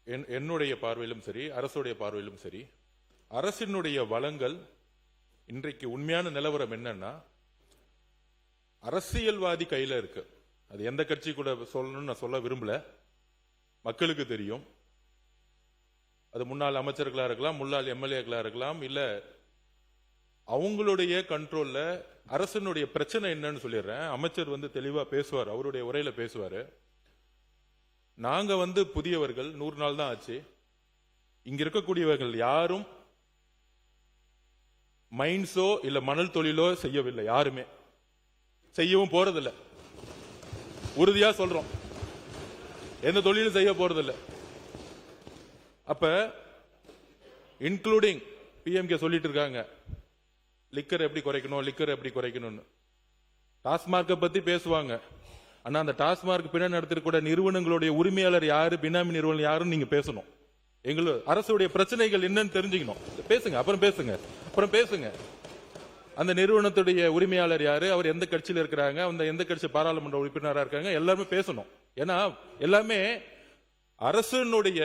என்னுடைய பார்வையிலும் சரி, அரசுடைய பார்வையிலும் சரி, அரசினுடைய வளங்கள் இன்றைக்கு உண்மையான நிலவரம் என்னன்னா, அரசியல்வாதி கையில இருக்கு. அது எந்த கட்சி கூட சொல்லணும்னு நான் சொல்ல விரும்பல, மக்களுக்கு தெரியும். அது முன்னாள் அமைச்சர்களா இருக்கலாம், முன்னாள் எம்எல்ஏக்களா இருக்கலாம், இல்ல அவங்களுடைய கண்ட்ரோல்ல. அரசனுடைய பிரச்சனை என்னன்னு சொல்லிடுறேன். அமைச்சர் தெளிவா பேசுவார், அவருடைய உரையில பேசுவாரு. நாங்க புதியவர்கள், 100 நாள் தான் ஆச்சு. இங்க இருக்கக்கூடியவர்கள் யாரும் மைன்ஸோ இல்ல மணல் தொழிலோ செய்யவில்லை. யாருமே செய்யவும் போறதில்ல. உறுதியா சொல்றோம், எந்த தொழிலும் செய்ய போறதில்ல. அப்ப இன்க்ளூடிங் பிஎம்கே சொல்லிட்டு இருக்காங்க, லிக்கர் எப்படி குறைக்கணும், லிக்கர் எப்படி குறைக்கணும்னு. டாஸ்மார்க்கை பத்தி பேசுவாங்க. ஆனா அந்த டாஸ்மார்க் பின்னாடி நடத்திருக்க நிறுவனங்களுடைய உரிமையாளர் யாரு, பினாமி நிறுவனம் யாருன்னு நீங்க பேசணும். எங்களுக்கு அரசுடைய பிரச்சனைகள் என்னன்னு தெரிஞ்சுக்கணும். பேசுங்க, அப்புறம் பேசுங்க. அந்த நிறுவனத்துடைய உரிமையாளர் யாரு, அவர் எந்த கட்சியில் இருக்கிறாங்க, அந்த எந்த கட்சி பாராளுமன்ற உறுப்பினராக இருக்காங்க, எல்லாருமே பேசணும். ஏன்னா எல்லாமே அரசனுடைய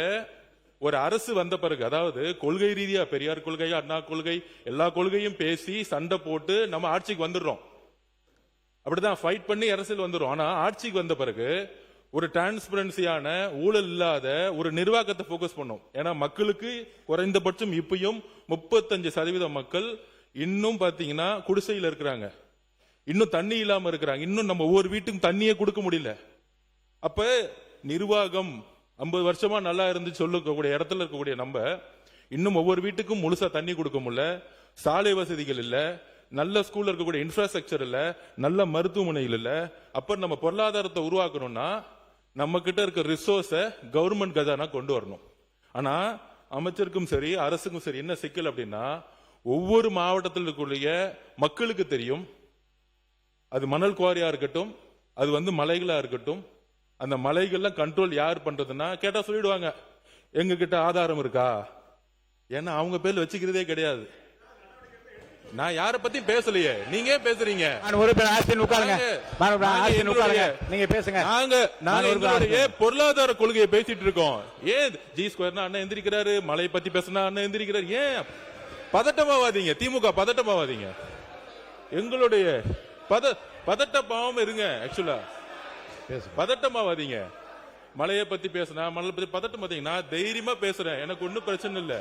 ஒரு அரசு வந்த பிறகு, அதாவது கொள்கை ரீதியா பெரியார் கொள்கை, அண்ணா கொள்கை, எல்லா கொள்கையும் பேசி சண்டை போட்டு நம்ம ஆட்சிக்கு வந்துடுறோம். அப்படிதான் ஃபைட் பண்ணி அரசியல் வந்துடும். ஆனா ஆட்சிக்கு வந்த பிறகு ஒரு டிரான்ஸ்பரன்சியான, ஊழல் இல்லாத ஒரு நிர்வாகத்தை போக்கஸ் பண்ணும். ஏன்னா மக்களுக்கு குறைந்தபட்சம் இப்பயும் 35% மக்கள் இன்னும் பாத்தீங்கன்னா குடிசையில் இருக்கிறாங்க, இன்னும் தண்ணி இல்லாம இருக்கிறாங்க, இன்னும் நம்ம ஒவ்வொரு வீட்டுக்கும் தண்ணியே கொடுக்க முடியல. அப்ப நிர்வாகம் 50 வருஷமா நல்லா இருந்து சொல்லக்கூடிய இடத்துல இருக்கக்கூடிய நம்ம இன்னும் ஒவ்வொரு வீட்டுக்கும் முழுசா தண்ணி கொடுக்க முடியல, சாலை வசதிகள் இல்ல, நல்ல ஸ்கூல்ல இருக்கக்கூடிய இன்ஃப்ராஸ்ட்ரக்சர் இல்ல, நல்ல மருத்துவமனைகள் இல்ல. அப்ப நம்ம பொருளாதாரத்தை உருவாக்கணும்னா நம்ம கிட்ட இருக்க ரிசோர்ஸ கவர்மெண்ட் கஜானா கொண்டு வரணும். ஆனா அமைச்சருக்கும் சரி, அரசுக்கும் சரி என்ன சிக்கல் அப்படின்னா, ஒவ்வொரு மாவட்டத்தில் இருக்கக்கூடிய மக்களுக்கு தெரியும், அது மணல் குவாரியா இருக்கட்டும், அது மலைகளா இருக்கட்டும், அந்த மலைகள்லாம் கண்ட்ரோல் யார் பண்றதுன்னா கேட்டா சொல்லிடுவாங்க, எங்க கிட்ட ஆதாரம் இருக்கா. ஏன்னா அவங்க பேர்ல வச்சுக்கிறதே கிடையாது. நான் யார பத்தி பேசலையே, நீங்க பேசுறீங்க. நீங்க பேசுங்க. நாங்க பொருளாதார கொள்கையை பேசிட்டு இருக்கோம். ஏன் ஜி ஸ்கொயர்னா அண்ணன் எந்திரிக்கிறாரு, மலையை பத்தி பேசினா அண்ணன் எந்திரிக்கிறாரு. ஏன் பதட்டமாவாதீங்க, திமுக பதட்டமாவாதீங்க. எங்களுடைய பதட்டமாவும் இருங்க. ஆக்சுவலா பதட்டமாவாதீங்க. மலையை பத்தி பேசினா, மணலை பத்தி பதட்டம் பாத்தீங்கன்னா தைரியமா பேசுறேன், எனக்கு ஒன்னும் பிரச்சனை இல்ல.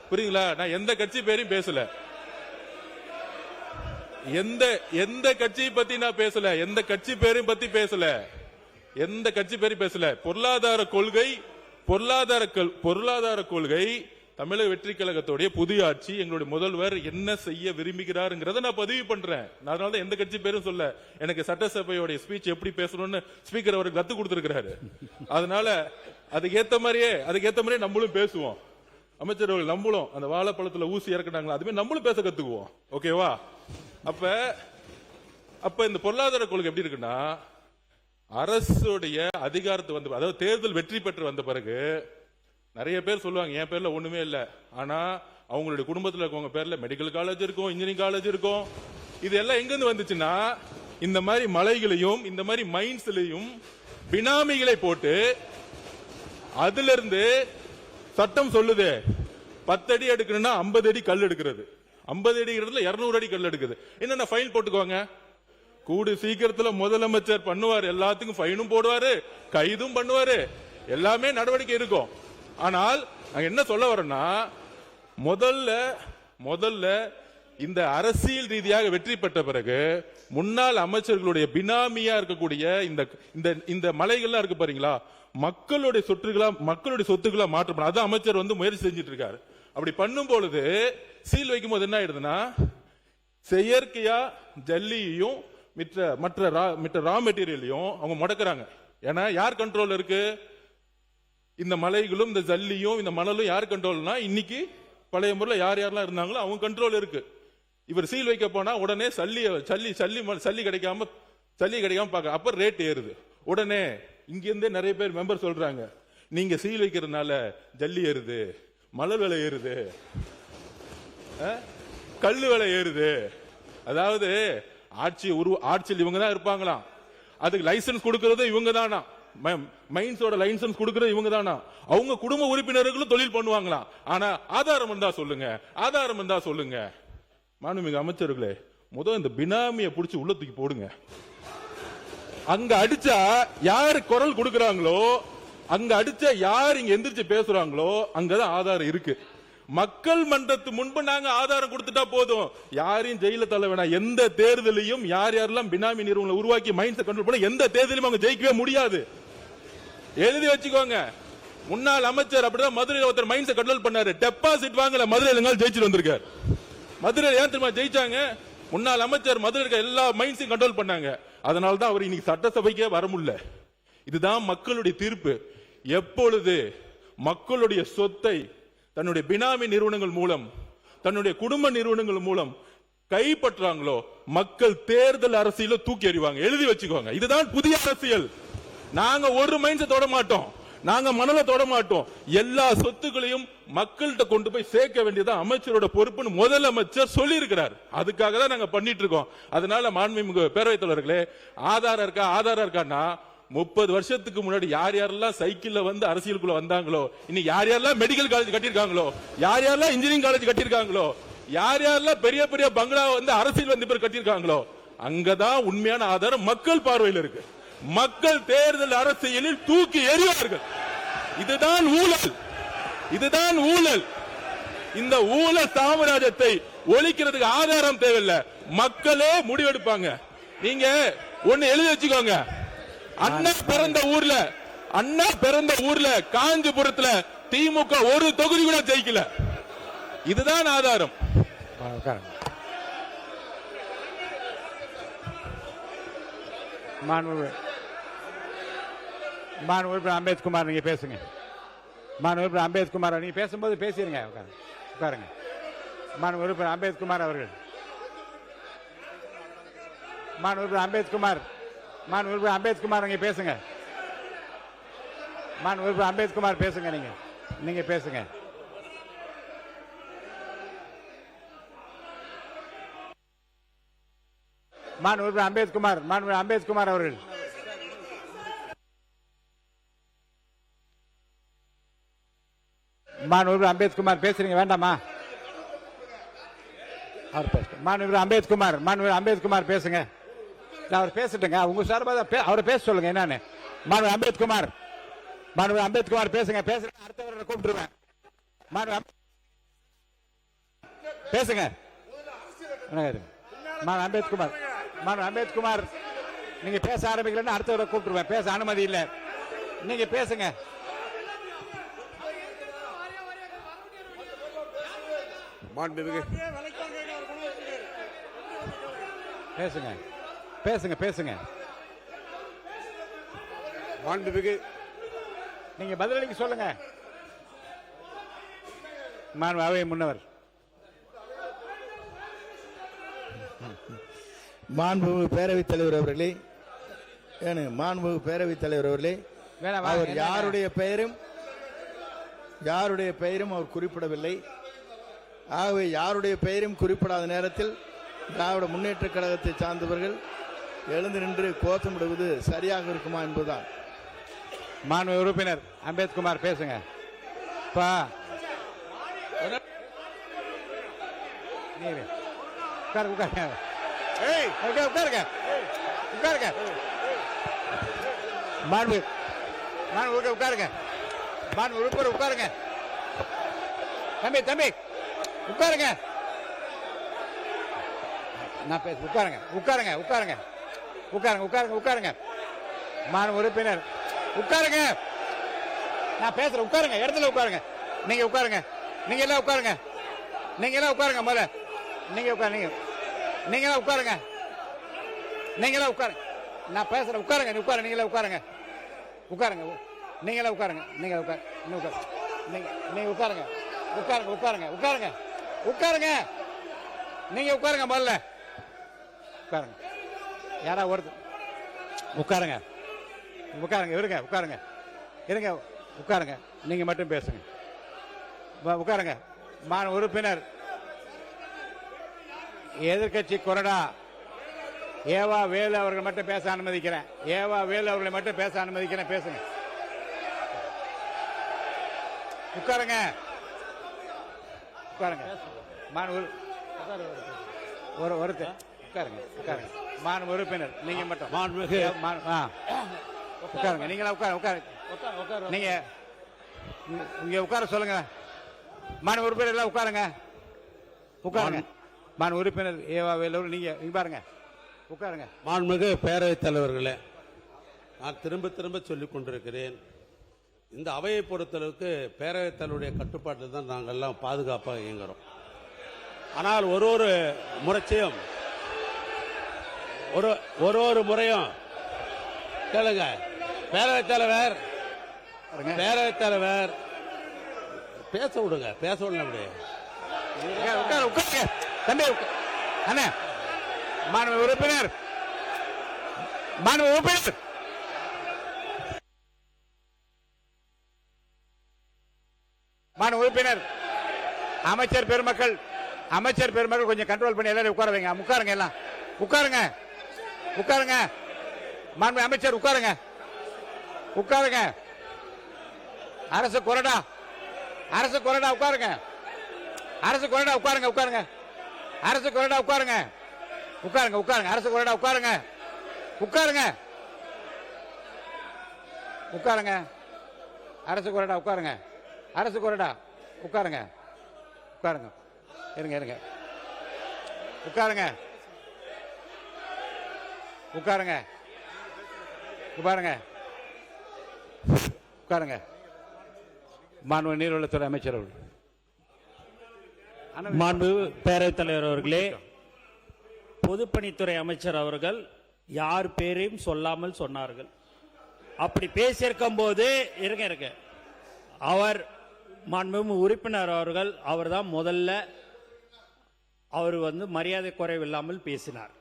புரியுங்களா? நான் எந்த கட்சி பேரையும் பேசல, எந்த கட்சியை பத்தி நான் பேசல, எந்த கட்சி பேரையும் பத்தி பேசல, எந்த கட்சி பேரையும் பேசல. பொருளாதார கொள்கை தமிழக வெற்றி கழகத்துடைய புதிய ஆட்சி, எங்களுடைய முதல்வர் என்ன செய்ய விரும்புகிறாருங்கிறத நான் பதிவு பண்றேன். அதனால எந்த கட்சி பேரும் சொல்ல. எனக்கு சட்டசபையோட ஸ்பீச் எப்படி பேசணும்னு ஸ்பீக்கர் அவருக்கு கத்து கொடுத்திருக்கிறாரு. அதனால அதுக்கேத்த மாதிரியே நம்மளும் பேசுவோம். அமைச்சர்கள் நம்மளும் அந்த வாழைப்பழத்துல ஊசி இறக்குனாங்களா, அதுமே நம்மளும் பேச கத்துக்குவோம். ஓகேவா? அப்ப இந்த பொருளாதார கொள்கை எப்படி இருக்குன்னா, அரசுடைய அதிகாரத்தை அதாவது தேர்தல் வெற்றி பெற்று வந்த பிறகு நிறைய பேர் சொல்லுவாங்க, என் பேர்ல ஒண்ணுமே இல்ல, ஆனா அவங்களுடைய குடும்பத்தில் இருக்கவங்க பேர்ல மெடிக்கல் காலேஜ் இருக்கும், இன்ஜினியரிங் காலேஜ் இருக்கும். இது எல்லாம் எங்க இருந்து வந்துச்சுன்னா, இந்த மாதிரி மலைகளையும் இந்த மாதிரி மைன்ஸ்லயும் பினாமிகளை போட்டு, அதுல இருந்து சட்டம் சொல்லுது 10 அடி எடுக்கணும்னா 50 அடி கல் எடுக்கிறது, 50 அடி 200 அடி கல் எடுக்குது. என்னென்ன ஃபைன் போட்டுக்குவாங்க. கூடு சீக்கிரத்துல முதலமைச்சர் பண்ணுவார், எல்லாத்துக்கும் ஃபைனும் போடுவாரு, கைதும் பண்ணுவாரு, எல்லாமே நடவடிக்கை இருக்கும். ஆனால் நாங்க என்ன சொல்ல வரோம்னா, முதல்ல இந்த அரசியல் ரீதியாக வெற்றி பெற்ற பிறகு முன்னாள் அமைச்சர்களுடைய பினாமியா இருக்கக்கூடிய இந்த மலைகள்லாம் இருக்கு பாருங்களா, மக்களுடைய சொத்துக்களா மாற்றப்படும். அதான் அமைச்சர் முயற்சி செஞ்சிட்டு இருக்காரு. அப்படி பண்ணும் பொழுது சீல் வைக்கும் போது என்ன ஆயிடுதுன்னா, செயற்கையா ஜல்லியையும் மற்ற ரா மெட்டீரியலையும் அவங்க முடக்கிறாங்க. ஏன்னா யார் கண்ட்ரோல் இருக்கு? இந்த மலைகளும் இந்த ஜல்லியும் இந்த மணலும் யார் கண்ட்ரோல்னா, இன்னைக்கு பழைய முறையில் யார் யாரெல்லாம் இருந்தாங்களோ அவங்க கண்ட்ரோல் இருக்கு. இவர் சீல் வைக்க போனா உடனே சல்லி கிடைக்காம பார்க்க, அப்ப ரேட் ஏறுது. உடனே இங்க இருந்தே நிறைய பேர் மெம்பர் சொல்றாங்க, நீங்க சீல் வைக்கிறதுனால ஜல்லி ஏறுது, மணல் விலை ஏறுது, கல்லு விலை ஏறுது. அதாவது ஆட்சியில் இவங்க தான் இருப்பாங்களாம், அதுக்கு லைசன்ஸ் கொடுக்கறது இவங்க தானா. மைன்ஸோட லைசன்ஸ் கொடுக்கறது இவங்க தானா? அவங்க குடும்ப உறுப்பினர்களும் தொழில் பண்ணுவாங்களா? ஆனா ஆதாரம் இருந்தா சொல்லுங்க, ஆதாரம் இருந்தா சொல்லுங்க. மாண்புமிகு அமைச்சர்களே, முதல் இந்த பினாமியை புடிச்சு உள்ள தூக்கி போடுங்க. அங்க அடிச்சா யாரு குரல் கொடுக்கறாங்களோ, அங்க அடிச்சா யார் இங்க எந்திரிச்சு பேசுறாங்களோ அங்கதான் ஆதாரம் இருக்கு. மக்கள் மன்றத்து முன்பு நாங்க ஆதாரம் கொடுத்துட்டா போதும், யாரையும் ஜெயில தள்ள வேணாம். எந்த தேர்தலையும் யார் யாரெல்லாம் பினாமி நிறுவனங்களை உருவாக்கி மைண்ட்ஸை கண்ட்ரோல் பண்ண எந்த தேர்தலையும் அவங்க ஜெயிக்கவே முடியாது. எழுதி வச்சுக்கோங்க. முன்னாள் அமைச்சர் அப்படிதான் மதுரையில் ஒருத்தர் மைண்ட்ஸை கண்ட்ரோல் பண்ணாரு. டெபாசிட் வாங்கல, மதுரையில் ஜெயிச்சுட்டு வந்திருக்காரு. மதுரையில் ஏன் தெரியுமா ஜெயிச்சாங்க? முன்னாள் அமைச்சர் மதுரை இருக்க எல்லா மைண்ட்ஸையும் கண்ட்ரோல் பண்ணாங்க. அதனால தான் அவர் இன்னைக்கு சட்டசபைக்கே வர முடியல. இதுதான் மக்களுடைய தீர்ப்பு. எப்பொழுது மக்களுடைய சொத்தை தன்னுடைய பினாமி நிறுவனங்கள் மூலம், தன்னுடைய குடும்ப நிறுவனங்கள் மூலம் கைப்பற்றாங்களோ, மக்கள் தேர்தல் அரசியல தூக்கி எறிவாங்க. எழுதி வச்சுக்கோங்க. இதுதான் புதிய அரசியல். நாங்க ஒரு மைண்ட்ஸை தொட மாட்டோம், நாங்க மணல தொட மாட்டோம். எல்லா சொத்துக்களையும் மக்கள்கிட்ட கொண்டு போய் சேர்க்க வேண்டியது அமைச்சரோட பொறுப்புன்னு முதலமைச்சர் சொல்லி இருக்கிறார். அதுக்காக தான் நாங்க பண்ணிட்டு இருக்கோம். அதனால மாண்புமிகு பேரவைத் தலைவர்களே, ஆதாரம் இருக்கா ஆதாரம் இருக்கான்னா 30 வருஷத்துக்கு முன்னாடி யார் யாரெல்லாம் சைக்கிள்ல வந்து அரசியலுக்குள்ள வந்தாங்களோ, இன்னைக்கு யார் யாரெல்லாம் மெடிக்கல் காலேஜ் கட்டியிருக்காங்களோ, யார் யாரெல்லாம் இன்ஜினியரிங் காலேஜ் கட்டியிருக்காங்களோ, யார் யாரெல்லாம் பெரிய பெரிய பங்களா வந்து அரசியல் வந்து பேர் கட்டியிருக்காங்களோ, அங்கதான் உண்மையான ஆதாரம் மக்கள் பார்வையில் இருக்கு. மக்கள் தேர்தல் அரசியலில் தூக்கி எறிவார்கள். இதுதான் ஊழல், இதுதான் ஊழல். இந்த ஊழல் சாம்ராஜ்யத்தை ஒழிக்கிறதுக்கு ஆதாரம் தேவையில்லை, மக்களே முடிவெடுப்பாங்க. நீங்க ஒன்னு எழுதி வச்சுக்கோங்க. அண்ணா பிறந்த ஊர்ல காஞ்சிபுரத்துல திமுக ஒரு தொகுதி கூட ஜெயிக்கல. இதுதான் ஆதாரம். மாண்புமிகு அம்பேத்குமார் நீங்க பேசுங்க. மாண்புமிகு அம்பேத்குமார் நீங்க பேசும்போது பேசிருங்க. உட்காருங்க. மாண்புமிகு அம்பேத்குமார் அவர்கள். மாண்புமிகு அம்பேத்குமார், மாண்புமிகு அம்பேத்குமார் நீங்க பேசுங்க. மாண்புமிகு அம்பேத்குமார் பேசுங்க. நீங்க பேசுங்க. மாண்புமிகு அம்பேத்குமார், மாண்புமிகு அம்பேத்குமார் அவர்கள். மாண்புமிகு அம்பேத்குமார் பேசுறீங்க வேண்டாமா? அவர் பேசுங்க. மாண்புமிகு அம்பேத்குமார், மாண்புமிகு அம்பேத்குமார் பேசுங்க. அவர் பேசிட்டுங்க, உங்க சார்பாக அவரை பேச சொல்லுங்க. என்னன்னு மாண்புமிகு அம்பேத்குமார், மாண்புமிகு அம்பேத்குமார் பேசுங்க. பேசுறேன், அடுத்தவரை கூப்பிட்டுருவேன். பேசுங்க. மாண்புமிகு அம்பேத்குமார், மாண்புமிகு அம்பேத்குமார் நீங்க பேச ஆரம்பிக்கலன்னு அடுத்தவரை கூப்பிட்டுருவேன். பேச அனுமதி இல்லை. நீங்க பேசுங்க. மாண்புமிகு பேசுங்க. பேசுங்க. பேசுங்க. மாண்புமிகு நீங்க பதிலளிக்க சொல்லுங்க. அவை முன்னவர். மாண்புமிகு பேரவைத் தலைவர் அவர்களே, மாண்புமிகு பேரவைத் தலைவர் அவர்களே, அவர் யாருடைய பெயரும் அவர் குறிப்பிடவில்லை. ஆகவே யாருடைய பெயரும் குறிப்பிடாத நேரத்தில் திராவிட முன்னேற்ற கழகத்தை சார்ந்தவர்கள் எழுந்து நின்று கோஷமிடுவது சரியாக இருக்குமா என்பதுதான். மாண்புமிகு உறுப்பினர் அம்பேத்குமார் பேசுங்க. உட்காருங்க. உட்காருங்க. தம்பி உட்காருங்க. நான் பேச உட்காருங்க. மாண்புமிகு உறுப்பினர் உட்காருங்க. நான் பேசுறேன். உட்காருங்க. இடத்துல உட்காருங்க. நீங்க உட்காருங்க. நீங்க எல்லாம் உட்காருங்க. முதல்ல நீங்க உட்காருங்க. நீங்களாம் உட்காருங்க. நான் பேசுறேன். உட்காருங்க. நீங்களா உட்காருங்க. நீங்களா உட்காருங்க. நீங்க உட்காருங்க. நீங்க உட்காருங்க. முதல்ல உட்காருங்க. யாரா ஒருத்தர் உட்காருங்க. இருங்க. உட்காருங்க. நீங்க மட்டும் பேசுங்க. உட்காருங்க. மாண்புமிகு உறுப்பினர் எதிர்க்கட்சி கொறடா ஏவா வேலு அவர்கள் மட்டும் பேச அனுமதிக்கிறேன். ஏவா வேலு அவர்களை மட்டும் பேச அனுமதிக்கிறேன். பேசுங்க. உட்காருங்க. உட்காருங்க. ஒருத்தர் உட்காருங்க. உட்காருங்க. மாண்பு உறுப்பினர் நீங்க மட்டும் மாண்புமிகு உட்காருங்க. நீங்களா உட்காருங்க. நீங்க இங்க உட்கார சொல்லுங்க. மாண்பு உறுப்பினர் எல்லாம் உட்காருங்க. உட்காருங்க. மாண்பு உறுப்பினர் ஏவா வேலு நீங்க பாருங்க. உட்காருங்க. மாண்புமிகு பேரவைத் தலைவர்களே, நான் திரும்ப திரும்ப சொல்லிக் கொண்டிருக்கிறேன், இந்த அவையை பொறுத்தளவுக்கு பேரவைத் தலைவருடைய கட்டுப்பாட்டில் தான் நாங்கள் எல்லாம் பாதுகாப்பாக இயங்குறோம். ஆனால் ஒரு முறையும் ஒரு முறையும் கேளுங்க. பேரவைத் தலைவர் பேச விடுங்க. பேச விடல அப்படியே. உட்காருங்க. தம்பி அண்ணா மாண்பு உறுப்பினர் அமைச்சர் பெருமக்கள் கொஞ்சம் கண்ட்ரோல் பண்ணி எல்லாரும் உட்கார வைங்க. உட்காருங்க. எல்லாம் உட்காருங்க. மாண்பு அமைச்சர் உட்காருங்க. அரசு கொறடா உட்காருங்க. அரசு கொறடா உட்காருங்க. அரசு கொறடா உட்காருங்க. அரசு கொறடா உட்காருங்க. அரசு கொறடா உட்காருங்க. அரசு கொறடா உட்காருங்க. இருங்க. உட்காருங்க. மாண்பு நீர்வளத்துறை அமைச்சர் அவர்கள். மாண்பு பேரவைத் தலைவர் அவர்களே, பொதுப்பணித்துறை அமைச்சர் அவர்கள் யார் பேரையும் சொல்லாமல் சொன்னார்கள். அப்படி பேசியிருக்கும் போது இருங்க அவர் மாண்பு உறுப்பினர் அவர்கள் அவர்தான் முதல்ல அவர் மரியாதை குறைவில்லாமல் பேசினார்.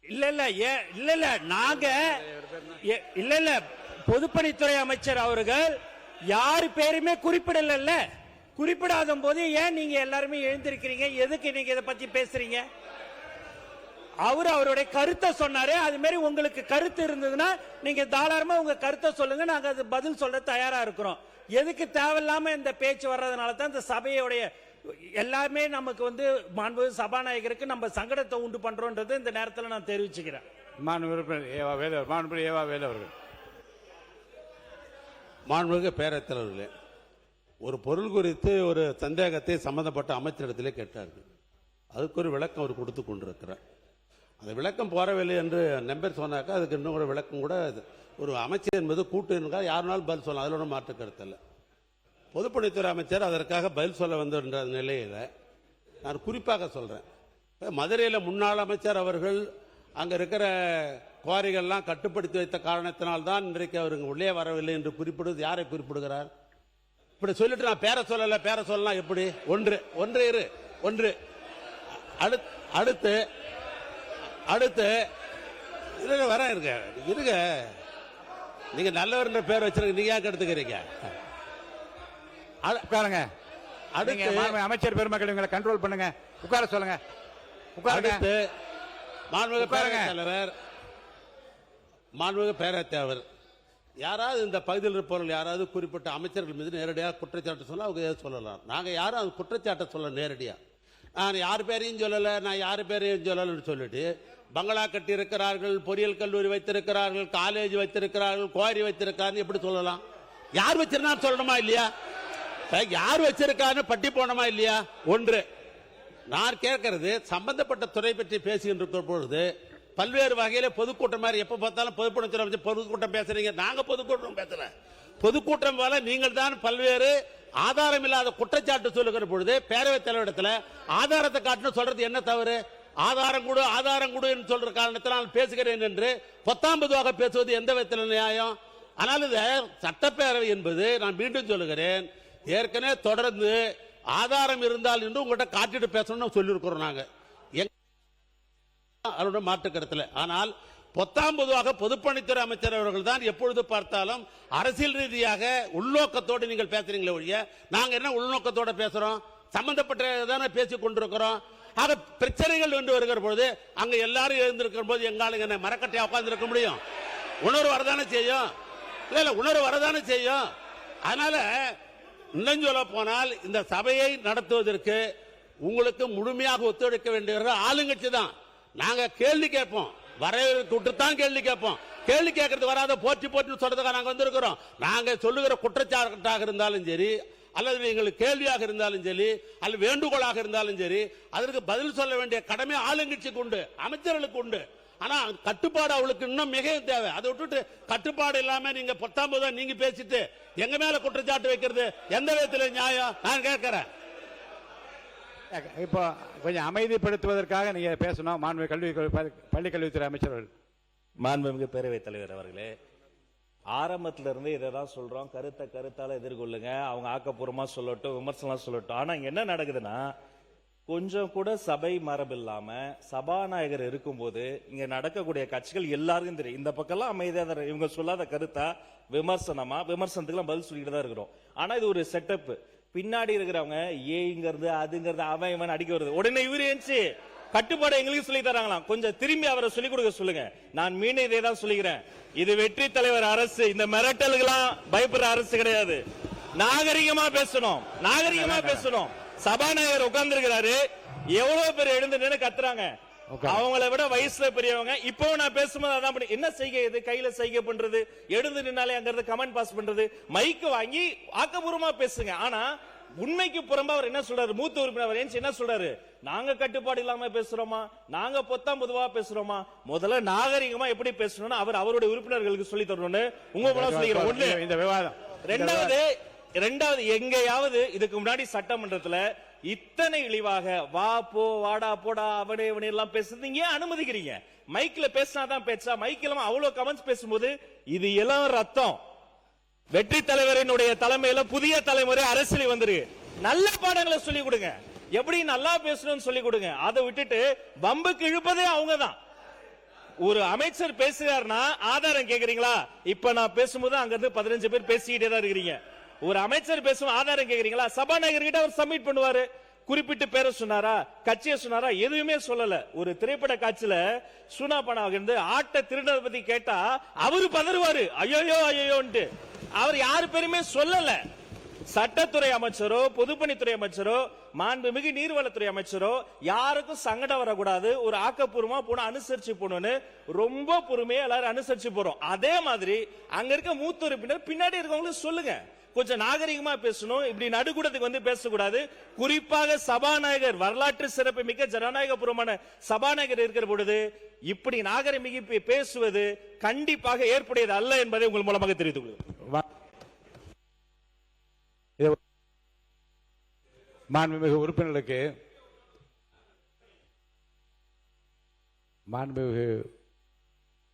இல்ல நாங்க இல்ல பொதுப்பணித்துறை அமைச்சர் அவர்கள் யாரு பேருமே குறிப்பிடல. குறிப்பிடாத போது ஏன் நீங்க எல்லாருமே எழுந்திருக்கிறீங்க? எதுக்கு நீங்க இதை பத்தி பேசுறீங்க? அவருடைய கருத்தை சொன்னாரு. அது மாதிரி உங்களுக்கு கருத்து இருந்ததுன்னா நீங்க தாராளமா உங்க கருத்தை சொல்லுங்க. நாங்க அது பதில் சொல்ல தயாரா இருக்கிறோம். எதுக்கு தேவையில்லாம இந்த பேச்சு வர்றதுனால தான் இந்த சபையோடைய எல்லாமே நமக்கு மாண்பு சபாநாயகருக்கு நம்ம சங்கடத்தை உண்டு பண்றோம்ன்றது இந்த நேரத்தில் நான் தெரிவிச்சுக்கிறேன். மாண்புமிகு பேரவைத் தலைவர்களே, ஒரு பொருள் குறித்து ஒரு சந்தேகத்தை சம்பந்தப்பட்ட அமைச்சரிடத்திலே கேட்டார்கள். அதுக்கு ஒரு விளக்கம் அவர் கொடுத்து கொண்டிருக்கிறார். அந்த விளக்கம் போறவில்லை என்று நம்பர் சொன்னாக்கா அதுக்கு இன்னும் ஒரு விளக்கம் கூட ஒரு அமைச்சர் என்பது கூட்டு என்றால் யாருனாலும் பதில் சொல்லலாம். அதில் ஒன்றும் மாற்று கருத்து இல்லை. பொதுப்பணித்துறை அமைச்சர் அதற்காக பதில் சொல்ல வந்த நிலையில் நான் குறிப்பாக சொல்றேன். மதுரையில் முன்னாள் அமைச்சர் அவர்கள் அங்க இருக்கிற குவாரிகள்லாம் கட்டுப்படுத்தி வைத்த காரணத்தினால்தான் இன்றைக்கு அவருக்கு உள்ளே வரவில்லை என்று குறிப்பிடுவது யாரை குறிப்பிடுகிறார்? இப்படி சொல்லிட்டு நான் பேர சொல்லலாம் எப்படி? ஒன்று அடுத்து வர இருங்க. நீங்க நல்லவர் பேர் வச்சிருக்க, நீங்க ஏன் எடுத்துக்கிறீங்க? உட்காருங்க. அடுத்து அமைச்சர் பெருமக்கள் இவங்களை கண்ட்ரோல் பண்ணுங்க. உட்கார சொல்லுங்க. அடுத்து மாண்புமிகு பேரவைத் தலைவர் யாராவது இந்த பகுதியில் இருப்பவர்கள் யாராவது குறிப்பிட்ட அமைச்சர்கள் மீது நேரடியாக குற்றச்சாட்டு சொல்ல அவங்க சொல்லலாம். நாங்க யாரும் அது குற்றச்சாட்டை சொல்ல நேரடியா நான் யார் பேரையும் சொல்லல, நான் யார் பேரையும் சொல்லலன்னு சொல்லிட்டு பங்களா கட்டி இருக்கிறார்கள், பொறியியல் கல்லூரி வைத்திருக்கிறார்கள், காலேஜ் வைத்திருக்கிறார்கள், குவாரி வைத்திருக்காருன்னு எப்படி சொல்லலாம்? யார் வச்சிருந்தா சொல்லணுமா இல்லையா? யார் வச்சிருக்கான்னு பட்டி போனோமா இல்லையா? ஒன்று நான் கேட்கறது, சம்பந்தப்பட்ட துறை பற்றி பேசுகின்ற பொழுது பல்வேறு வகையில பொதுக்கூட்டம் மாதிரி எப்ப பார்த்தாலும் பொதுக்கூட்டம் பேசுறீங்க. நாங்க பொதுக்கூட்டம் பேசல. பொதுக்கூட்டம் போல நீங்கள் தான் பல்வேறு ஆதாரம் இல்லாத குற்றச்சாட்டு சொல்லுகிற பொழுது பேரவைத் தலைவரிடத்தில் ஆதாரத்தை காட்டணும் சொல்றது என்ன தவறு? ஆதாரம் கொடு என்று சொல்ற காரணத்தினால் பேசுகிறேன் என்று பொத்தாம்பதுவாக பேசுவது எந்த விதத்தில் நியாயம்? ஆனால் இது சட்டப்பேரவை என்பது நான் மீண்டும் சொல்லுகிறேன், ஏற்கனவே தொடர்ந்து ஆதாரம் இருந்தால் என்று உங்கள்கிட்ட காட்டிட்டு பேசணும்னு சொல்லியிருக்கிறோம் நாங்க. அவருடைய மாற்று கருத்துல. ஆனால் பொத்தாம்பதுவாக பொதுப்பணித்துறை அமைச்சர் அவர்கள் தான் எப்பொழுது பார்த்தாலும் அரசியல் ரீதியாக உள்நோக்கத்தோடு நீங்கள் பேசுறீங்களே ஒழிய நாங்க என்ன உள்நோக்கத்தோட பேசுறோம்? சம்பந்தப்பட்ட பேசிக் கொண்டிருக்கிறோம். ஆக பிரச்சனைகள் என்று வருகிற பொழுது அங்க எல்லாரும் எழுந்திருக்கிற போது எங்காலுங்க என்ன மரக்கட்டையா உட்கார்ந்து இருக்க முடியும்? உணர்வு வரதானே செய்யும். இல்ல உணர்வு வரதானே செய்யும். அதனால இன்னும் சொல்ல போனால் இந்த சபையை நடத்துவதற்கு உங்களுக்கு முழுமையாக ஒத்துழைக்க வேண்டியவர்கள் ஆளுங்கட்சி தான். நாங்க கேள்வி கேட்போம், வரவேற்று தான் கேள்வி கேட்போம். கேள்வி கேட்கறது வராத போற்றி போற்றி சொல்றதுக்காக நாங்க வந்திருக்கிறோம். நாங்க சொல்லுகிற குற்றச்சாட்டாக இருந்தாலும் சரி, அல்லது எங்களுக்கு கேள்வியாக இருந்தாலும் சரி, அல்லது வேண்டுகோளாக இருந்தாலும் சரி, அதற்கு பதில் சொல்ல வேண்டிய கடமை ஆளுங்கட்சிக்கு உண்டு, அமைச்சர்களுக்கு உண்டு. ஆனா கட்டுப்பாடு அவளுக்கு இன்னும் மிகவும் தேவை. அதை விட்டுட்டு கட்டுப்பாடு இல்லாம நீங்க 19 நீங்க பேசிட்டு எங்க மேல குற்றச்சாட்டு வைக்கிறது எந்த விதத்தில் நியாயம்? நான் கேட்கிறேன். இப்போ கொஞ்சம் அமைதிப்படுத்துவதற்காக நீங்க பேசணும். மாண்புமிகு பள்ளி கல்வித்துறை அமைச்சர்கள். மாண்புமிகு பேரவைத் தலைவர் அவர்களே, ஆரம்பத்துல இருந்து இதை தான் சொல்றோம், கருத்தால எதிர்கொள்ளுங்க, அவங்க ஆக்கப்பூர்வமா சொல்லட்டும், விமர்சனம் சொல்லட்டும். ஆனா இங்க என்ன நடக்குதுன்னா, கொஞ்சம் கூட சபை மரபு இல்லாம சபாநாயகர் இருக்கும்போது இங்க நடக்கக்கூடிய காட்சிகள் எல்லாருக்கும் தெரியும். இந்த பக்கம்லாம் அமைதியா தான் இவங்க சொல்லாத கருத்தா விமர்சனத்துக்கு பதில் சொல்லிட்டு தான் இருக்கிறோம். ஆனா இது ஒரு செட்டப். பின்னாடி இருக்கிறவங்க ஏங்கிறது அதுங்கிறது அவன் இவன் அடிக்க வருது. உடனே இவரு ஏஞ்சி கட்டுப்பாடு எங்களுக்கு சொல்லி தராங்களாம். கொஞ்சம் திரும்பி அவரை சொல்லிக் கொடுக்க சொல்லுங்க. நான் மீண்டும் இதை தான் சொல்லிக்கிறேன், இது வெற்றி தலைவர் அரசு. இந்த மிரட்டலுக்கெல்லாம் பயப்படுற அரசு கிடையாது. நாகரிகமா பேசணும், நாகரிகமா பேசணும். சபாநாயகர் உட்கார்ந்து இருக்கிறாரு, எவ்வளவு பேர் எழுந்து நின்று கத்துறாங்க, அவங்கள விட வயசுல பெரியவங்க. இப்போ நான் பேசும்போது அதான் என்ன செய்கை, இது கையில செய்கை பண்றது, எழுந்து நின்னாலே அங்க கமெண்ட் பாஸ் பண்றது, மைக்கு வாங்கி ஆக்கப்பூர்வமா பேசுங்க. ஆனா உண்மைக்கு புறம்பா அவர் என்ன சொல்றாரு, மூத்த உறுப்பினர் என்ன சொல்றாரு, நாங்க கட்டுப்பாடு இல்லாம பேசுறோமா, நாங்க பொதுவா பேசுறோமா? முதல்ல நாகரிகமா எப்படி பேசணும்னு அவர் அவருடைய உறுப்பினர்களுக்கு சொல்லி தரணும்னு உங்க மூலம் சொல்லிக்கிறோம். ஒண்ணு இந்த விவாதம். ரெண்டாவது எங்கேயாவது இதுக்கு முன்னாடி சட்டமன்றத்துல இத்தனை இழிவாக வா போ வாடா போடா அவனே இவனே எல்லாம் பேசுறது ஏன் அனுமதிக்கிறீங்க? மைக்ல பேசினாதான் பேச்சா? மைக்ல அவ்வளவு கமெண்ட்ஸ் பேசும்போது இது எல்லாம் ரத்தம். வெற்றி தலைவரினுடைய தலைமையில புதிய தலைமுறை அரசியல் வந்துருக்கு. நல்ல பாடங்களை சொல்லிக் கொடுங்க, எப்படி நல்லா பேசணும்னு சொல்லிக் கொடுங்க. அதை விட்டுட்டு வம்புக்கு இழுப்பதே அவங்கதான். ஒரு அமைச்சர் பேசுறாருன்னா ஆதாரம் கேக்குறீங்களா? இப்ப நான் பேசும்போது அங்க இருந்து 15 பேர் பேசிக்கிட்டே தான் இருக்கிறீங்க. ஒரு அமைச்சர் பேசும் ஆதாரம் கேக்குறீங்களா? சபாநாயகர் கிட்ட அவர் சப்மிட் பண்ணுவாரு. குறிப்பிட்டு பேரை சொன்னாரா, கட்சியை சொன்னாரா? எதுவுமே சொல்லல. ஒரு திரைப்பட காட்சியில சூனா பணம் இருந்து ஆட்ட திருடரை பத்தி கேட்டா அவரு பதறுவாரு, ஐயோ ஐயோன்ட்டு. அவர் யாரு பேருமே சொல்லல. சட்டத்துறை அமைச்சரோ பொதுப்பணித்துறை அமைச்சரோ மாண்புமிகு நீர்வளத்துறை அமைச்சரோ யாருக்கும் சங்கடம் வரக்கூடாது, ஒரு ஆக்கப்பூர்வமா போன அனுசரிச்சு போகணும்னு ரொம்ப பொறுமையா எல்லாரும் அனுசரிச்சு போறோம். அதே மாதிரி அங்க இருக்க மூத்த உறுப்பினர் பின்னாடி இருக்கவங்களுக்கு சொல்லுங்க, கொஞ்சம் நாகரிகமா பேசணும், இப்படி நடுக்கூடத்துக்கு வந்து பேசக்கூடாது. குறிப்பாக சபாநாயகர், வரலாற்று சிறப்பு மிக்க ஜனநாயகபூர்வமான சபாநாயகர் இருக்கிற பொழுது இப்படி நாகரிக பேசுவது கண்டிப்பாக ஏற்புடையது அல்ல என்பதை உங்கள் மூலமாக தெரிவித்துக் கொள்கிறேன். மாண்புமிகு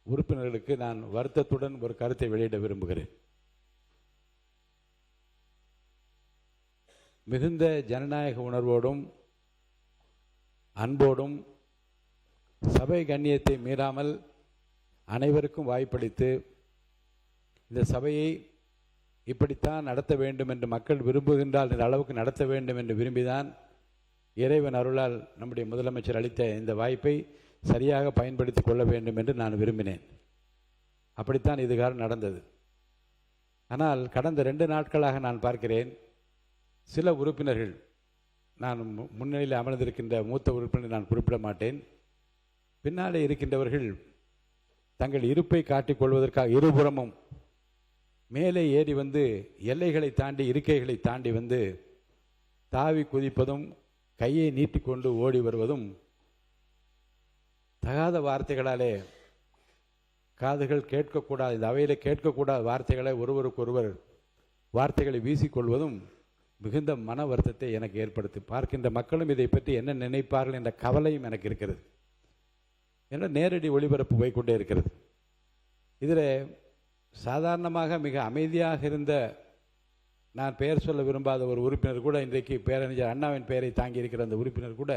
உறுப்பினர்களுக்கு நான் வருத்தத்துடன் ஒரு கருத்தை வெளியிட விரும்புகிறேன். மிகுந்த ஜனநாயக உணர்வோடும் அன்போடும் சபை கண்ணியத்தை மீறாமல் அனைவருக்கும் வாய்ப்பளித்து இந்த சபையை இப்படித்தான் நடத்த வேண்டும் என்று மக்கள் விரும்புகின்றால் இந்த அளவுக்கு நடத்த வேண்டும் என்று விரும்பிதான் இறைவன் அருளால் நம்முடைய முதலமைச்சர் அளித்த இந்த வாய்ப்பை சரியாக பயன்படுத்திக் கொள்ள வேண்டும் என்று நான் விரும்பினேன். அப்படித்தான் இதுகாரம் நடந்தது. ஆனால் கடந்த 2 நாட்களாக நான் பார்க்கிறேன், சில உறுப்பினர்கள், நான் முன்னிலையில் அமர்ந்திருக்கின்ற மூத்த உறுப்பினர் நான் குறிப்பிட மாட்டேன், பின்னாலே இருக்கின்றவர்கள் தங்கள் இருப்பை காட்டிக் கொள்வதற்காக இருபுறமும் மேலே ஏறி வந்து எல்லைகளை தாண்டி இருக்கைகளை தாண்டி வந்து தாவி குதிப்பதும் கையை நீட்டிக்கொண்டு ஓடி வருவதும் தகாத வார்த்தைகளாலே காதுகள் கேட்கக்கூடாது, இந்த அவையில் கேட்கக்கூடாத வார்த்தைகளை ஒருவருக்கொருவர் வார்த்தைகளை வீசிக்கொள்வதும் மிகுந்த மன வருத்தத்தை எனக்கு ஏற்படுத்தி, பார்க்கின்ற மக்களும் இதை பற்றி என்ன நினைப்பார்கள் என்ற கவலையும் எனக்கு இருக்கிறது. என்ற நேரடி ஒளிபரப்பு போய்கொண்டே இருக்கிறது. இதில் சாதாரணமாக மிக அமைதியாக இருந்த, நான் பெயர் சொல்ல விரும்பாத ஒரு உறுப்பினர் கூட இன்றைக்கு பேரறிஞர் அண்ணாவின் பெயரை தாங்கி இருக்கிற அந்த உறுப்பினர் கூட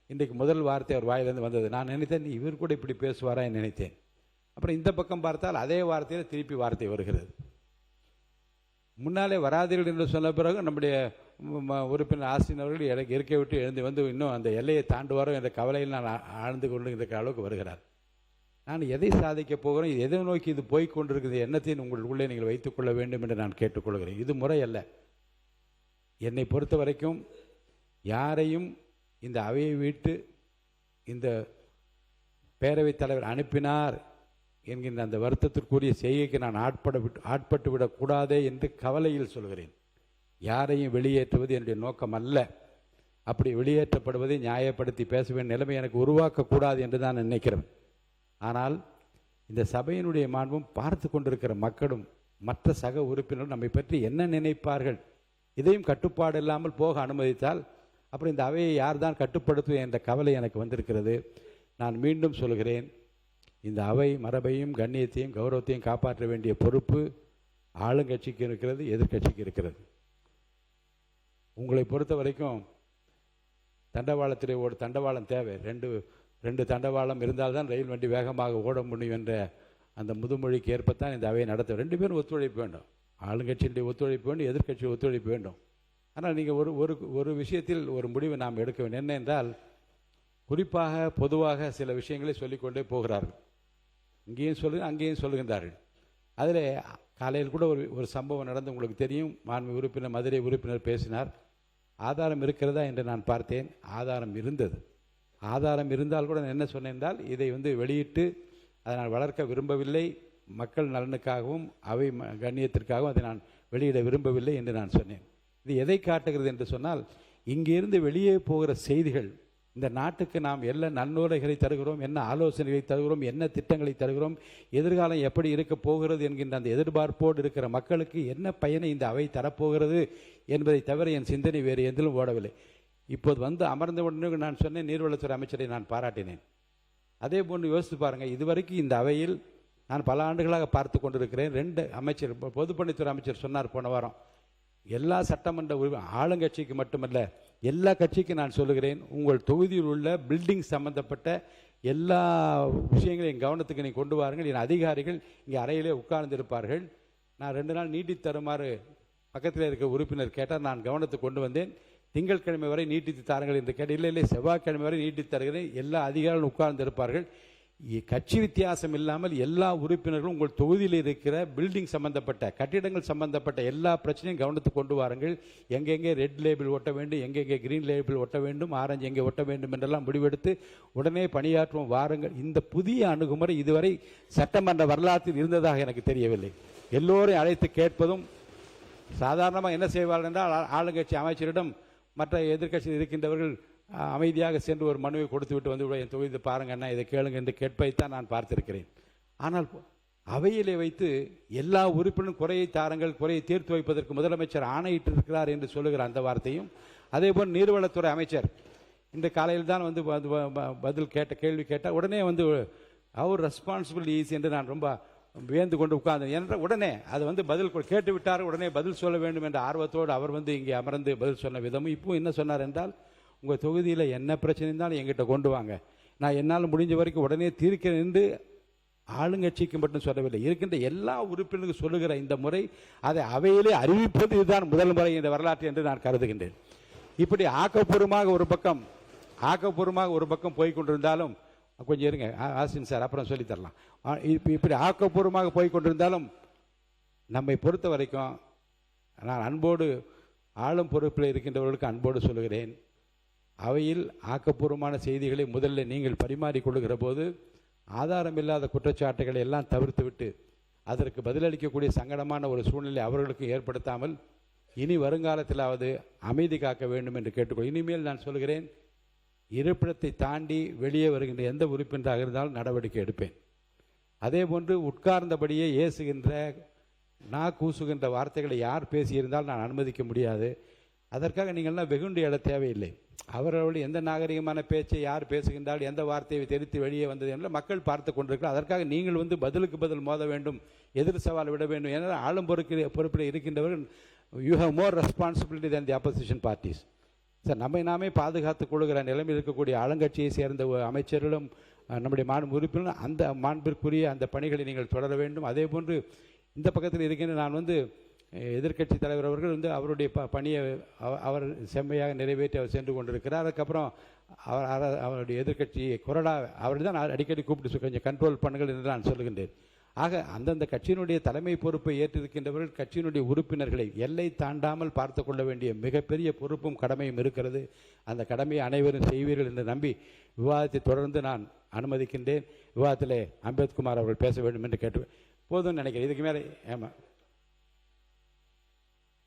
இன்றைக்கு முதல் வார்த்தை அவர் வாயிலிருந்து வந்தது. நான் நினைத்தேன் இவர் கூட இப்படி பேசுவாரா என்று நினைத்தேன். அப்புறம் இந்த பக்கம் பார்த்தால் அதே வார்த்தையில் திருப்பி வார்த்தை வருகிறது. முன்னாலே வராதீர்கள் என்று சொன்ன பிறகு நம்முடைய உறுப்பினர் ஆஸ்டின் அவர்கள் எனக்கு இருக்கை விட்டு எழுந்து வந்து இன்னும் அந்த எல்லையை தாண்டுவாரோ என்ற கவலையில் நான் ஆழ்ந்து கொண்டு இருக்கிற அளவுக்கு வருகிறார். நான் எதை சாதிக்கப் போகிறேன், எதை நோக்கி இது போய்க் கொண்டிருக்கிறது, எண்ணத்தையும் உங்களுக்குள்ளே நீங்கள் வைத்துக் கொள்ள வேண்டும் என்று நான் கேட்டுக்கொள்கிறேன். இது முறை அல்ல. என்னை பொறுத்த வரைக்கும் யாரையும் இந்த அவையை விட்டு இந்த பேரவைத் தலைவர் அனுப்பினார் என்கின்ற அந்த வருத்தத்திற்குரிய செய்கைக்கு நான் ஆட்பட்டு விடக்கூடாதே என்று கவலையில் சொல்கிறேன். யாரையும் வெளியேற்றுவது என்னுடைய நோக்கம் அல்ல. அப்படி வெளியேற்றப்படுவதை நியாயப்படுத்தி பேச வேண்டிய நிலைமை எனக்கு உருவாக்கக்கூடாது என்று தான் நினைக்கிறேன். ஆனால் இந்த சபையினுடைய மாண்பும் பார்த்து கொண்டிருக்கிற மக்களும் மற்ற சக உறுப்பினரும் நம்மை பற்றி என்ன நினைப்பார்கள், இதையும் கட்டுப்பாடு இல்லாமல் போக அனுமதித்தால் அப்புறம் இந்த அவையை யார் தான் கட்டுப்படுத்துவது என்ற கவலை எனக்கு வந்திருக்கிறது. நான் மீண்டும் சொல்கிறேன், இந்த அவை மரபையும் கண்ணியத்தையும் கௌரவத்தையும் காப்பாற்ற வேண்டிய பொறுப்பு ஆளுங்கட்சிக்கு இருக்கிறது, எதிர்கட்சிக்கு இருக்கிறது. உங்களை பொறுத்த வரைக்கும் தண்டவாளத்திலே ஒரு தண்டவாளம் தேவை. ரெண்டு தண்டவாளம் இருந்தால்தான் ரயில் வண்டி வேகமாக ஓட முடியும் என்ற அந்த முதுமொழிக்கு ஏற்பத்தான் இந்த அவையை நடத்த. ரெண்டு பேரும் ஒத்துழைப்பு வேண்டும். ஆளுங்கட்சியினுடைய ஒத்துழைப்பு வேண்டும், எதிர்கட்சி ஒத்துழைப்பு வேண்டும். ஆனால் நீங்கள் ஒரு விஷயத்தில் ஒரு முடிவை நாம் எடுக்க வேண்டும். என்ன என்றால், குறிப்பாக பொதுவாக சில விஷயங்களை சொல்லிக்கொண்டே போகிறார்கள். இங்கேயும் சொல்லுங்க, அங்கேயும் சொல்லுகின்றார்கள். அதில் காலையில் கூட ஒரு சம்பவம் நடந்து உங்களுக்கு தெரியும். மாண்பு உறுப்பினர், மதுரை உறுப்பினர் பேசினார். ஆதாரம் இருக்கிறதா என்று நான் பார்த்தேன். ஆதாரம் இருந்தது. ஆதாரம் இருந்தால் கூட நான் என்ன சொன்னேன் என்றால், இதை வெளியிட்டு அதை நான் வளர்க்க விரும்பவில்லை, மக்கள் நலனுக்காகவும் அவை கண்ணியத்திற்காகவும் அதை நான் வெளியிட விரும்பவில்லை என்று நான் சொன்னேன். இது எதை காட்டுகிறது என்று சொன்னால், இங்கிருந்து வெளியே போகிற செய்திகள் இந்த நாட்டுக்கு நாம் என்ன நன்னுரைகளை தருகிறோம், என்ன ஆலோசனைகளை தருகிறோம், என்ன திட்டங்களை தருகிறோம், எதிர்காலம் எப்படி இருக்க போகிறது என்கின்ற அந்த எதிர்பார்ப்போடு இருக்கிற மக்களுக்கு என்ன பயனை இந்த அவை தரப்போகிறது என்பதை தவிர என் சிந்தனை வேறு எதிலும் ஓடவில்லை. இப்போது அமர்ந்த உடனே நான் சொன்னேன், நீர்வளத்துறை அமைச்சரை நான் பாராட்டினேன். அதே போன்று யோசித்து பாருங்கள், இதுவரைக்கும் இந்த அவையில் நான் பல ஆண்டுகளாக பார்த்து கொண்டிருக்கிறேன். 2 அமைச்சர், பொதுப்பணித்துறை அமைச்சர் சொன்னார் போன வாரம், எல்லா சட்டமன்ற ஆளுங்கட்சிக்கு மட்டுமல்ல எல்லா கட்சிக்கும் நான் சொல்லுகிறேன், உங்கள் தொகுதியில் உள்ள பில்டிங் சம்பந்தப்பட்ட எல்லா விஷயங்களையும் என் கவனத்துக்கு நீங்கள் கொண்டு வாருங்கள். என் அதிகாரிகள் இங்கே அறையிலே உட்கார்ந்திருப்பார்கள். நான் 2 நாள் நீட்டி தருமாறு பக்கத்தில் இருக்க உறுப்பினர் கேட்டால் நான் கவனத்துக்கு கொண்டு வந்தேன். திங்கட்கிழமை வரை நீட்டித்து தாருங்கள் என்று கேட்ட, இல்லை செவ்வாய்க்கிழமை வரை நீட்டித்து தருகிறேன். எல்லா அதிகாரிகளும் உட்கார்ந்து இருப்பார்கள். கட்சி வித்தியாசம் இல்லாமல் எல்லா உறுப்பினர்களும் உங்கள் தொகுதியில் இருக்கிற பில்டிங் சம்பந்தப்பட்ட கட்டிடங்கள் சம்பந்தப்பட்ட எல்லா பிரச்சனையும் கவனத்துக்கு கொண்டு வாருங்கள். எங்கெங்கே ரெட் லேபிள் ஒட்ட வேண்டும், எங்கெங்கே கிரீன் லேபிள் ஒட்ட வேண்டும், ஆரஞ்சு எங்கே ஒட்ட வேண்டும் என்றெல்லாம் முடிவெடுத்து உடனே பணியாற்றுவோம் வாருங்கள். இந்த புதிய அணுகுமுறை இதுவரை சட்டமன்ற வரலாற்றில் இருந்ததாக எனக்கு தெரியவில்லை. எல்லோரையும் அழைத்து கேட்பதும், சாதாரணமாக என்ன செய்வார்கள் என்றால், ஆளுங்கட்சி அமைச்சரிடம் மற்ற எதிர்க்கட்சியில் இருக்கின்றவர்கள் அமைதியாக சென்று ஒரு மனுவை கொடுத்து விட்டு வந்து என் தொகுதி பாருங்க அண்ணா, இதை கேளுங்க என்று கேட்பதைத்தான் நான் பார்த்திருக்கிறேன். ஆனால் அவையிலே வைத்து எல்லா உறுப்பினரும் குறையை தாருங்கள், குறையை தீர்த்து வைப்பதற்கு முதலமைச்சர் ஆணையிட்டு இருக்கிறார் என்று சொல்லுகிற அந்த வார்த்தையும், அதே போல் நீர்வளத்துறை அமைச்சர் இந்த காலையில் தான் கேள்வி கேட்டால் உடனே அவர் ரெஸ்பான்சிபிலிட்டி என்று நான் ரொம்ப வியந்து கொண்டு உட்கார்ந்தேன். என்ற உடனே அது பதில் கேட்டு விட்டார், உடனே பதில் சொல்ல வேண்டும் என்ற ஆர்வத்தோடு அவர் இங்கே அமர்ந்து பதில் சொன்ன விதமும், இப்போ என்ன சொன்னார் என்றால், உங்கள் தொகுதியில் என்ன பிரச்சனை இருந்தாலும் எங்கிட்ட கொண்டு வாங்க, நான் என்னால் முடிஞ்ச வரைக்கும் உடனே தீர்க்கிறேன் என்று ஆளுங்கட்சிக்கு மட்டும் சொல்லவில்லை, இருக்கின்ற எல்லா உறுப்பினருக்கும் சொல்லுகிற இந்த முறை அதை அவையிலே அறிவிப்பது இதுதான் முதல் முறை இந்த வரலாற்று என்று நான் கருதுகின்றேன். இப்படி ஆக்கப்பூர்வமாக ஒரு பக்கம் போய்கொண்டிருந்தாலும், கொஞ்சம் இருங்க ஆசின் சார், அப்புறம் சொல்லித்தரலாம். இப்படி ஆக்கப்பூர்வமாக போய்கொண்டிருந்தாலும் நம்மை பொறுத்த வரைக்கும் நான் அன்போடு ஆளும் பொறுப்பில் இருக்கின்றவர்களுக்கு அன்போடு சொல்லுகிறேன், அவையில் ஆக்கப்பூர்வமான செய்திகளை முதல்ல நீங்கள் பரிமாறிக்கொள்ளுகிற போது ஆதாரமில்லாத குற்றச்சாட்டுகளை எல்லாம் தவிர்த்துவிட்டு அதற்கு பதிலளிக்கக்கூடிய சங்கடமான ஒரு சூழ்நிலை அவர்களுக்கு ஏற்படுத்தாமல் இனி வருங்காலத்திலாவது அமைதி காக்க வேண்டும் என்று கேட்டுக்கொள். இனிமேல் நான் சொல்கிறேன், இருப்பிடத்தை தாண்டி வெளியே வருகின்ற எந்த உறுப்பினராக இருந்தாலும் நடவடிக்கை எடுப்பேன். அதே போன்று உட்கார்ந்தபடியே ஏசுகின்ற கூசுகின்ற வார்த்தைகளை யார் பேசியிருந்தால் நான் அனுமதிக்க முடியாது. அதற்காக நீங்கள்லாம் வெகுண்டு எழ தேவையில்லை. அவர்களுடைய எந்த நாகரிகமான பேச்சை யார் பேசுகின்றால், எந்த வார்த்தையை தெரித்து வெளியே வந்தது என்று மக்கள் பார்த்து கொண்டிருக்கிறார். அதற்காக நீங்கள் பதிலுக்கு பதில் மோத வேண்டும், எதிர் சவால் விட வேண்டும். ஏன்னா ஆளும் பொறுப்பில் இருக்கின்றவர்கள், you have more responsibility than the opposition parties. Sir, நம்மை நாமே பாதுகாத்துக் கொள்ளுகிற நிலைமையில் இருக்கக்கூடிய ஆளுங்கட்சியை சேர்ந்த அமைச்சர்களும் நம்முடைய மாண்பு உறுப்பினரும் அந்த மாண்பிற்குரிய அந்த பணிகளை நீங்கள் தொடர வேண்டும். அதே போன்று இந்த பக்கத்தில் இருக்கின்ற நான் எதிர்க்கட்சி தலைவர் அவர்கள் வந்து அவருடைய பணியை அவர் செம்மையாக நிறைவேற்றி அவர் சென்று கொண்டிருக்கிறார். அதுக்கப்புறம் அவருடைய எதிர்க்கட்சி கொறடா அவர் தான் அடிக்கடி கூப்பிட்டு கொஞ்சம் கண்ட்ரோல் பண்ணுங்கள் என்று நான் சொல்லுகின்றேன். ஆக அந்தந்த கட்சியினுடைய தலைமை பொறுப்பை ஏற்றிருக்கின்றவர்கள் கட்சியினுடைய உறுப்பினர்களை எல்லை தாண்டாமல் பார்த்து கொள்ள வேண்டிய மிகப்பெரிய பொறுப்பும் கடமையும் இருக்கிறது. அந்த கடமையை அனைவரும் செய்வீர்கள் என்று நம்பி விவாதத்தை தொடர்ந்து நான் அனுமதிக்கின்றேன். விவாதத்திலே அம்பேத்குமார் அவர்கள் பேச வேண்டும் என்று கேட்டு போதும்னு நினைக்கிறேன். இதுக்கு மேலே